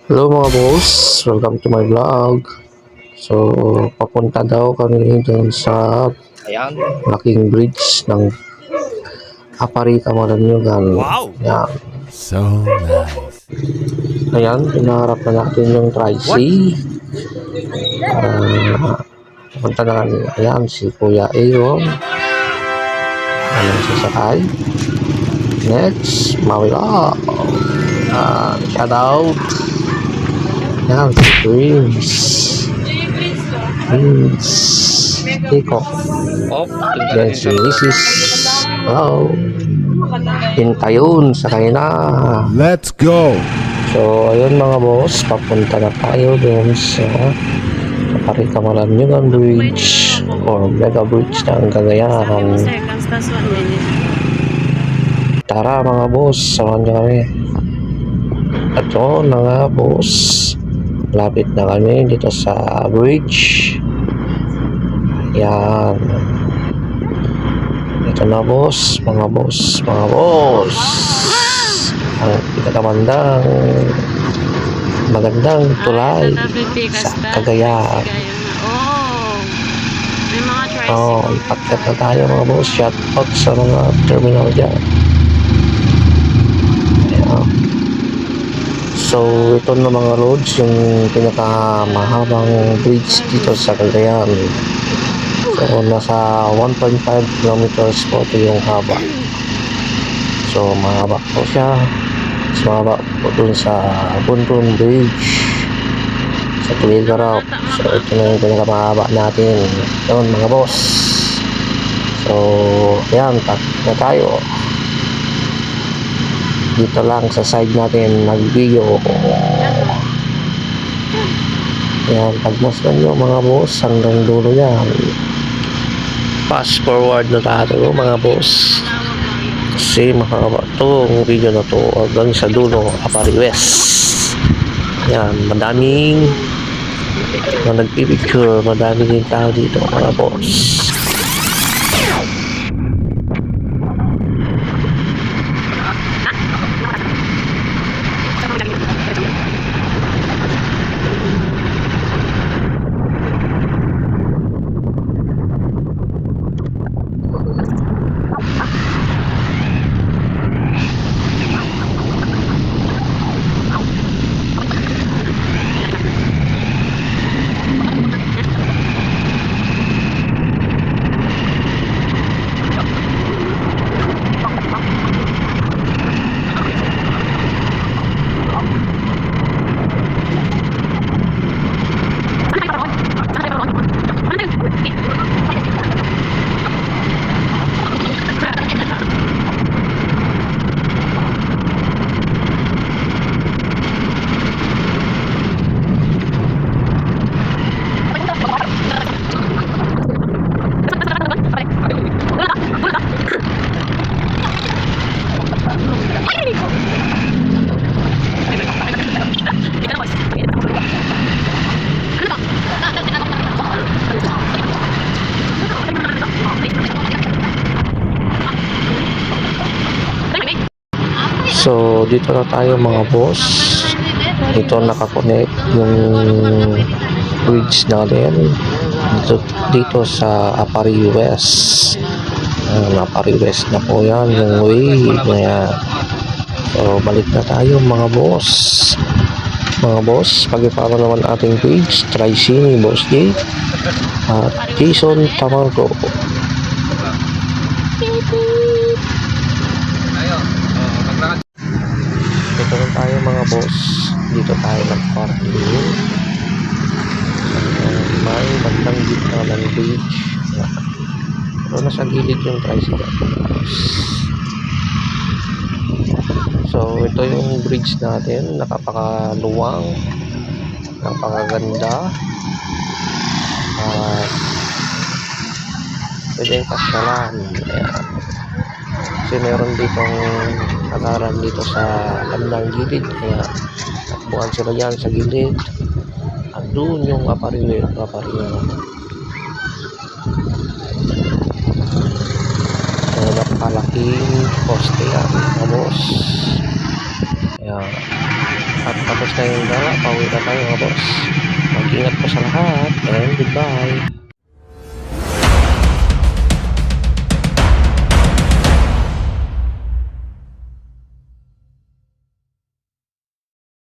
Hello mga boss, welcome to my vlog. So, papunta daw kami dun sa Ayan. laking bridge ng Aparita Maranyogan. Wow! Yan. So nice. Ayan, pinaharap na natin yung What? Tri-C. Papunta na kami. Ayan, si Kuya Aaron. Ayan, sasakay. Next, Mawila. Shout out. Ayan, si Prince. Iko. Oh, tingnan Yan natin si sa loob. Mrs. Hello. Hintayon sa kanina. Let's go. So, ayun mga boss, papunta na tayo dun sa Parikamalan Yugan Bridge or Mega Bridge ng Cagayan. Seconds, tas 1 minute. Tara mga boss, samahan nyo kami. At yun na nga boss, lapit na kami dito sa bridge. Yan. Ito na boss, mga boss, mga boss. Ang pinakamandang magandang tulay sa Cagayan. Oh, may mga Oh, tricycle. ipakyat na tayo mga boss. Shout out sa mga terminal dyan. Ayan. So, ito na mga roads, yung pinakamahabang bridge dito sa Cagayan. So, nasa 1.5 kilometers po ito yung haba. So, mahaba po siya. Mas mahaba po dun sa Buntun Bridge sa Tuligarap. So, ito na yung pinakamahaba natin. Yun, mga boss. So, ayan, takip na tayo. Dito lang sa side natin mag-video. Ayan, pagmasdan nyo mga boss, hanggang dulo yan. Fast forward na tayo mga boss. Kasi mahaba itong video na to hanggang sa dulo, Apari West. Ayan, madaming na nagpipicture, madaming din tao dito mga boss. So, dito na tayo mga boss. Ito nakakonect yung bridge natin dito sa Apari West. Apari West na po yan, yung way na yan. So, balik na tayo mga boss. Mga boss, pag-follow naman ating page, Tri-C ni Boss J at Jason Tamargo. Dito na tayo mga boss. Dito tayo nag-parking. May bandang gitna ng bridge. Pero nasa gilid yung tricycle. So ito yung bridge natin. Napakaluwang. Napakaganda. At pwedeng pasyalan. Ayan. Kasi meron ditong hakaran dito sa bandang gilid, kaya takbuhan sila yan sa gilid at doon yung aparil so napakalaking poste yan mga boss. Ayan. At tapos na yung gala, pauwi na tayo mga boss. Mag-ingat po sa lahat and goodbye.